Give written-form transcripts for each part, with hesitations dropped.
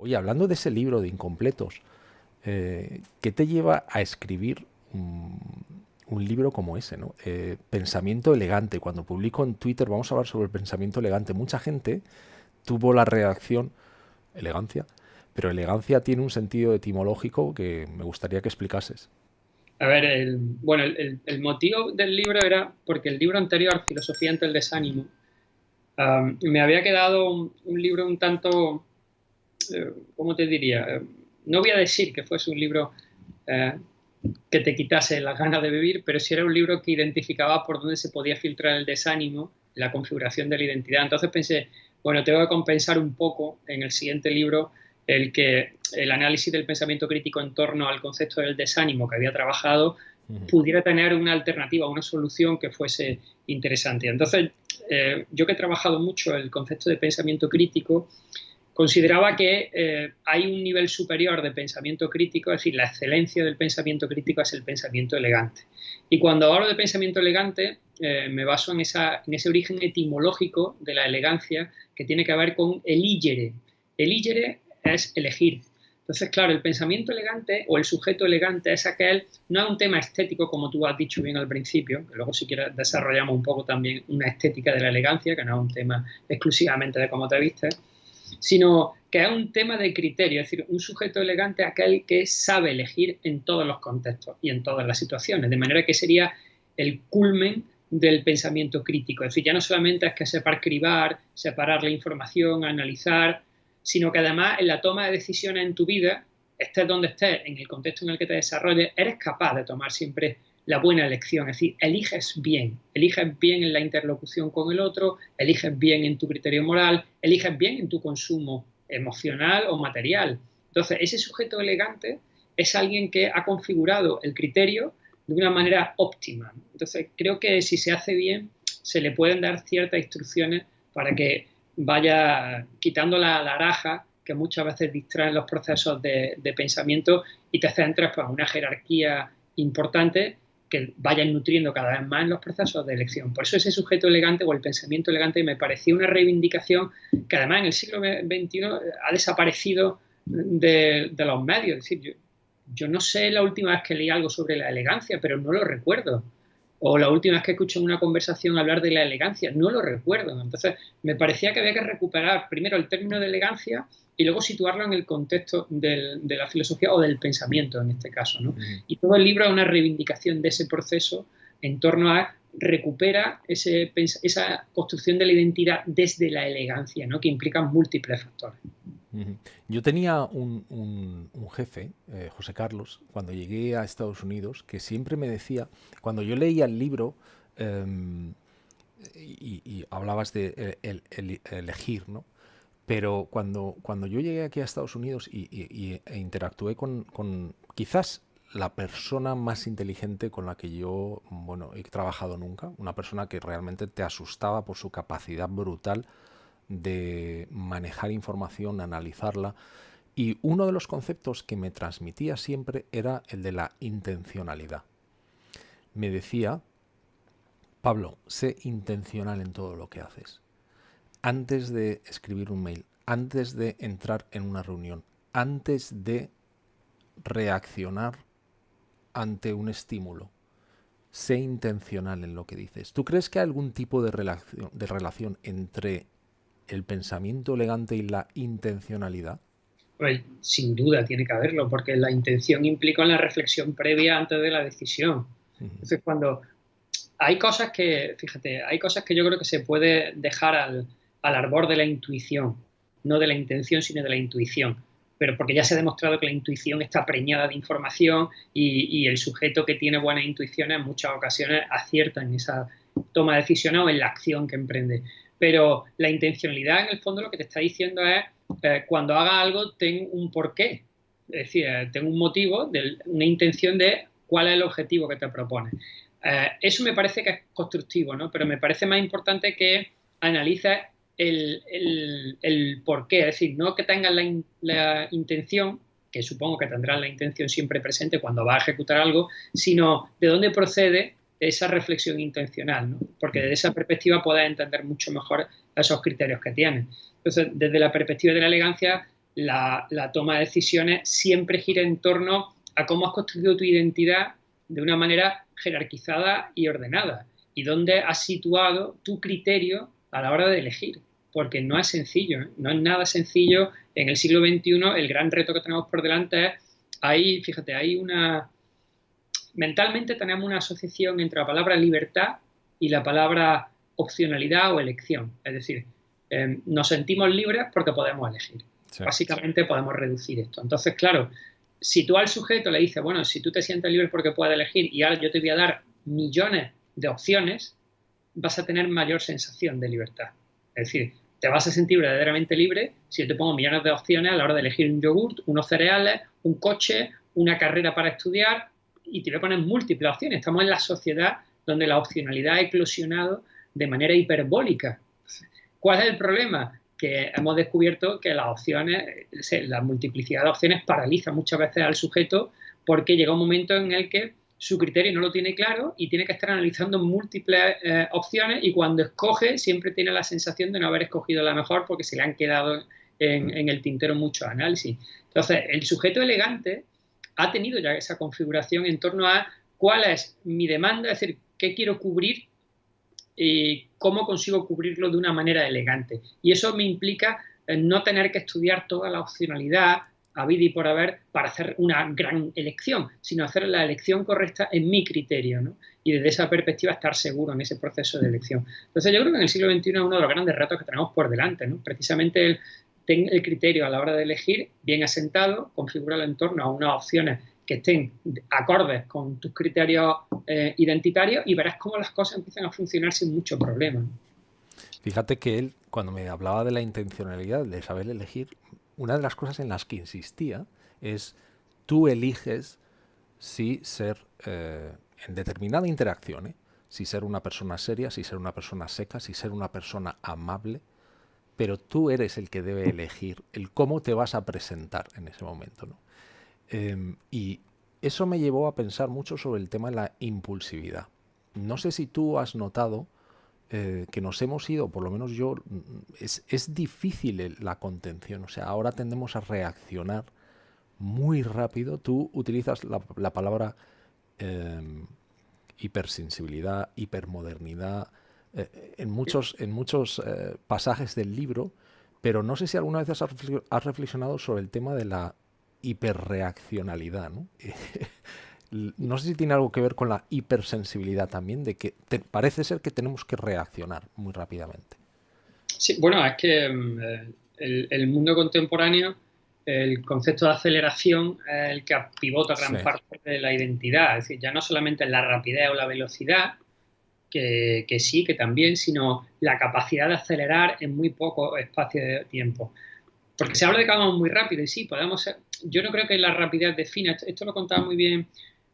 Oye, hablando de ese libro de incompletos, ¿qué te lleva a escribir un libro como ese, ¿no? Pensamiento elegante. Cuando publico en Twitter, vamos a hablar sobre el pensamiento elegante, mucha gente tuvo la reacción, elegancia, pero elegancia tiene un sentido etimológico que me gustaría que explicases. A ver, bueno, el motivo del libro era porque el libro anterior, Filosofía ante el desánimo, me había quedado un libro un tanto, ¿cómo te diría? No voy a decir que fuese un libro eh, que te quitase las ganas de vivir, pero sí era un libro que identificaba por dónde se podía filtrar el desánimo, la configuración de la identidad. Entonces pensé, bueno, tengo que compensar un poco en el siguiente libro el análisis del pensamiento crítico en torno al concepto del desánimo que había trabajado Ujú. pudiera tener una alternativa, una solución que fuese interesante. Entonces, yo que he trabajado mucho el concepto de pensamiento crítico, consideraba que hay un nivel superior de pensamiento crítico, es decir, la excelencia del pensamiento crítico es el pensamiento elegante. Y cuando hablo de pensamiento elegante, me baso en ese origen etimológico de la elegancia que tiene que ver con eligere. Eligere es elegir. Entonces, claro, el pensamiento elegante o el sujeto elegante es aquel, no es un tema estético como tú has dicho bien al principio, que luego si quieres desarrollamos un poco también una estética de la elegancia, que no es un tema exclusivamente de cómo te vistes, sino que es un tema de criterio, es decir, un sujeto elegante es aquel que sabe elegir en todos los contextos y en todas las situaciones, de manera que sería el culmen del pensamiento crítico, es decir, ya no solamente es que sepa cribar, separar la información, analizar, sino que además en la toma de decisiones en tu vida, estés donde estés, en el contexto en el que te desarrolles, eres capaz de tomar siempre la buena elección, es decir, eliges bien en la interlocución con el otro, eliges bien en tu criterio moral, eliges bien en tu consumo emocional o material. Entonces, ese sujeto elegante es alguien que ha configurado el criterio de una manera óptima. Entonces, creo que si se hace bien, se le pueden dar ciertas instrucciones para que vaya quitando la laraja que muchas veces distraen los procesos de pensamiento y te centres pues, en una jerarquía importante que vayan nutriendo cada vez más en los procesos de elección. Por eso ese sujeto elegante o el pensamiento elegante me parecía una reivindicación que además en el siglo XXI ha desaparecido de los medios. Es decir, yo no sé la última vez que leí algo sobre la elegancia, pero no lo recuerdo. O la última vez que escuché en una conversación hablar de la elegancia, no lo recuerdo. Entonces, me parecía que había que recuperar primero el término de elegancia y luego situarlo en el contexto de la filosofía o del pensamiento en este caso, ¿no? Ujú. Y todo el libro es una reivindicación de ese proceso en torno a recupera esa construcción de la identidad desde la elegancia, ¿no? Que implica múltiples factores. Ujú. Yo tenía un jefe, José Carlos, cuando llegué a Estados Unidos, que siempre me decía, cuando yo leía el libro, em, y hablabas de elegir, ¿no? Pero cuando yo llegué aquí a Estados Unidos e interactué con quizás la persona más inteligente con la que yo, bueno, he trabajado nunca, una persona que realmente te asustaba por su capacidad brutal de manejar información, analizarla. Y uno de los conceptos que me transmitía siempre era el de la intencionalidad. Me decía, Pablo, sé intencional en todo lo que haces. Antes de escribir un mail, antes de entrar en una reunión, antes de reaccionar ante un estímulo, sé intencional en lo que dices. ¿Tú crees que hay algún tipo de relación entre el pensamiento elegante y la intencionalidad? Pues sin duda tiene que haberlo, porque la intención implica una reflexión previa antes de la decisión. Ujú. Entonces, cuando hay cosas que, fíjate, hay cosas que yo creo que se puede dejar al arbor de la intuición, no de la intención, sino de la intuición. Pero porque ya se ha demostrado que la intuición está preñada de información y el sujeto que tiene buenas intuiciones en muchas ocasiones acierta en esa toma de decisiones o en la acción que emprende. Pero la intencionalidad, en el fondo, lo que te está diciendo es, cuando haga algo, ten un porqué. Es decir, ten un motivo, una intención de cuál es el objetivo que te propones. Eso me parece que es constructivo, ¿no? Pero me parece más importante que analices el por qué, es decir, no que tengas la intención, que supongo que tendrás la intención siempre presente cuando vas a ejecutar algo, sino de dónde procede esa reflexión intencional, ¿no? Porque desde esa perspectiva puedes entender mucho mejor esos criterios que tienes. Entonces, desde la perspectiva de la elegancia, la toma de decisiones siempre gira en torno a cómo has construido tu identidad de una manera jerarquizada y ordenada y dónde has situado tu criterio a la hora de elegir, porque no es sencillo, ¿eh? No es nada sencillo. En el siglo XXI el gran reto que tenemos por delante es, fíjate, mentalmente tenemos una asociación entre la palabra libertad y la palabra opcionalidad o elección, es decir, nos sentimos libres porque podemos elegir. Sí. Básicamente podemos reducir esto. Entonces, claro, si tú al sujeto le dices, bueno, si tú te sientes libre porque puedes elegir y ahora yo te voy a dar millones de opciones, vas a tener mayor sensación de libertad. Es decir, te vas a sentir verdaderamente libre si yo te pongo millones de opciones a la hora de elegir un yogurt, unos cereales, un coche, una carrera para estudiar, y te voy a poner múltiples opciones. Estamos en la sociedad donde la opcionalidad ha eclosionado de manera hiperbólica. ¿Cuál es el problema? Que hemos descubierto que las opciones, la multiplicidad de opciones paraliza muchas veces al sujeto, porque llega un momento en el que su criterio no lo tiene claro y tiene que estar analizando múltiples opciones, y cuando escoge siempre tiene la sensación de no haber escogido la mejor porque se le han quedado en el tintero muchos análisis. Entonces, el sujeto elegante ha tenido ya esa configuración en torno a cuál es mi demanda, es decir, qué quiero cubrir y cómo consigo cubrirlo de una manera elegante. Y eso me implica no tener que estudiar toda la opcionalidad habida y por haber para hacer una gran elección, sino hacer la elección correcta en mi criterio, ¿no? Y desde esa perspectiva estar seguro en ese proceso de elección. Entonces yo creo que en el siglo XXI es uno de los grandes retos que tenemos por delante, ¿no? Precisamente el criterio a la hora de elegir bien asentado, configurarlo en torno a unas opciones que estén acordes con tus criterios identitarios, y verás cómo las cosas empiezan a funcionar sin mucho problema. Fíjate que él, cuando me hablaba de la intencionalidad, de saber elegir, una de las cosas en las que insistía es: tú eliges si ser, en determinada interacción, si ser una persona seria, si ser una persona seca, si ser una persona amable, pero tú eres el que debe elegir el cómo te vas a presentar en ese momento, ¿no? Y eso me llevó a pensar mucho sobre el tema de la impulsividad. No sé si tú has notado que nos hemos ido, por lo menos yo, es difícil la contención. O sea, ahora tendemos a reaccionar muy rápido. Tú utilizas la palabra hipersensibilidad, hipermodernidad, en muchos pasajes del libro, pero no sé si alguna vez has reflexionado sobre el tema de la hiperreaccionalidad, ¿no? No sé si tiene algo que ver con la hipersensibilidad también, de que parece ser que tenemos que reaccionar muy rápidamente. Sí, bueno, es que el mundo contemporáneo, el concepto de aceleración es el que pivota gran parte de la identidad. Es decir, ya no solamente la rapidez o la velocidad, que sí, que también, sino la capacidad de acelerar en muy poco espacio de tiempo. Porque se habla de que vamos muy rápido, y sí, podemos ser. Yo no creo que la rapidez defina. Esto lo contaba muy bien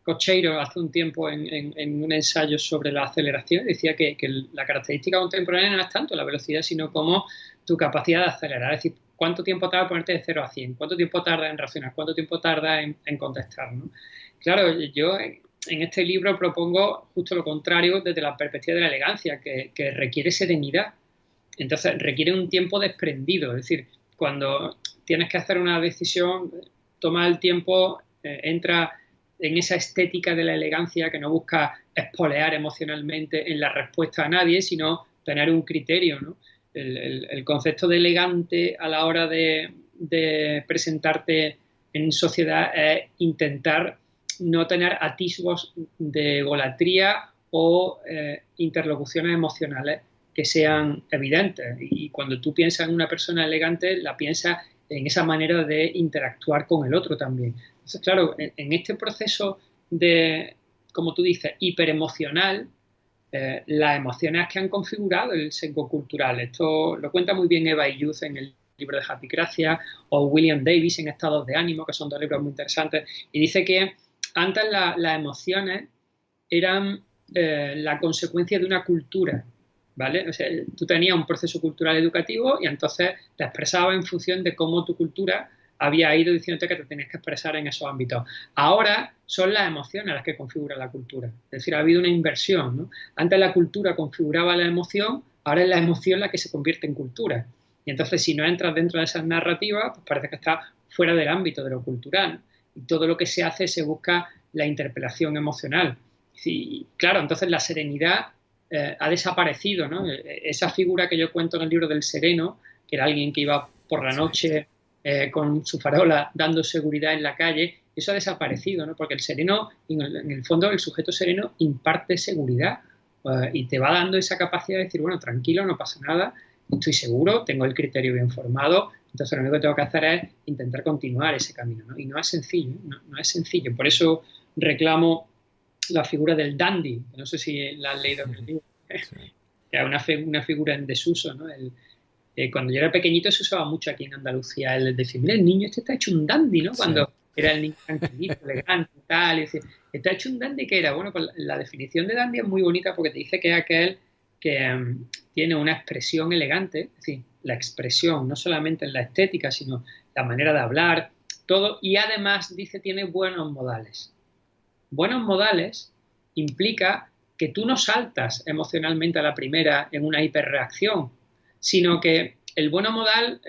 Cocheiro hace un tiempo en un ensayo sobre la aceleración. Decía que la característica contemporánea no es tanto la velocidad, sino como tu capacidad de acelerar. Es decir, cuánto tiempo tarda en ponerte de 0 a 100, cuánto tiempo tarda en reaccionar, cuánto tiempo tarda en contestar, ¿no? Claro, yo en este libro propongo justo lo contrario desde la perspectiva de la elegancia, que requiere serenidad. Entonces requiere un tiempo desprendido. Es decir, cuando tienes que hacer una decisión, toma el tiempo, entra en esa estética de la elegancia que no busca espolear emocionalmente en la respuesta a nadie, sino tener un criterio, ¿no? El concepto de elegante a la hora de presentarte en sociedad es intentar no tener atisbos de egolatría o interlocuciones emocionales que sean evidentes. Y cuando tú piensas en una persona elegante, la piensas en esa manera de interactuar con el otro también. Entonces, claro, en este proceso de, como tú dices, hiperemocional, las emociones que han configurado el sesgo cultural. Esto lo cuenta muy bien Eva Illouz en el libro de Japicracia, o William Davis en Estados de Ánimo, que son dos libros muy interesantes, y dice que antes las emociones eran la consecuencia de una cultura, ¿vale? O sea, tú tenías un proceso cultural educativo y entonces te expresabas en función de cómo tu cultura había ido diciéndote que te tenías que expresar en esos ámbitos. Ahora son las emociones las que configuran la cultura. Es decir, ha habido una inversión, ¿no? Antes la cultura configuraba la emoción, ahora es la emoción la que se convierte en cultura. Y entonces, si no entras dentro de esas narrativas, pues parece que estás fuera del ámbito de lo cultural. Y todo lo que se hace se busca la interpelación emocional. Sí, claro, entonces la serenidad ha desaparecido, ¿no? Esa figura que yo cuento en el libro del sereno, que era alguien que iba por la noche con su farola dando seguridad en la calle, eso ha desaparecido, ¿no? Porque el sereno, en el fondo, el sujeto sereno imparte seguridad y te va dando esa capacidad de decir, bueno, tranquilo, no pasa nada, estoy seguro, tengo el criterio bien formado, entonces lo único que tengo que hacer es intentar continuar ese camino, ¿no? Y no es sencillo, no es sencillo. Por eso reclamo la figura del dandy, no sé si la has leído en el libro, Sí. que es una figura en desuso, ¿no? Cuando yo era pequeñito se usaba mucho aquí en Andalucía el decir, mira, el niño este está hecho un dandy, ¿no? Sí. Cuando era el niño tranquilito, elegante y tal, y decía, está hecho un dandy, ¿qué era? Bueno, pues la definición de dandy es muy bonita porque te dice que es aquel que tiene una expresión elegante, es decir, la expresión, no solamente en la estética, sino la manera de hablar, todo, y además dice tiene buenos modales. Buenos modales implica que tú no saltas emocionalmente a la primera en una hiperreacción, sino que el buen modal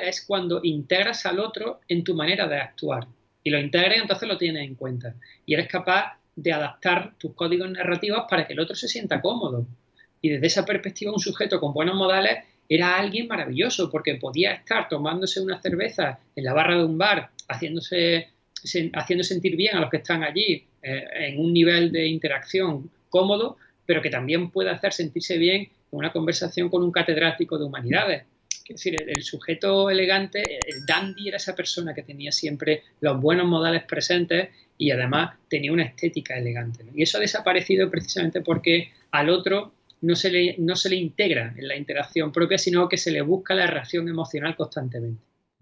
es cuando integras al otro en tu manera de actuar. Y lo integras y entonces lo tienes en cuenta. Y eres capaz de adaptar tus códigos narrativos para que el otro se sienta cómodo. Y desde esa perspectiva, un sujeto con buenos modales era alguien maravilloso, porque podía estar tomándose una cerveza en la barra de un bar, haciendo sentir bien a los que están allí en un nivel de interacción cómodo, pero que también puede hacer sentirse bien en una conversación con un catedrático de humanidades. Es decir, el sujeto elegante, el dandy, era esa persona que tenía siempre los buenos modales presentes y además tenía una estética elegante, ¿no? Y eso ha desaparecido precisamente porque al otro no se le integra en la interacción propia, sino que se le busca la reacción emocional constantemente.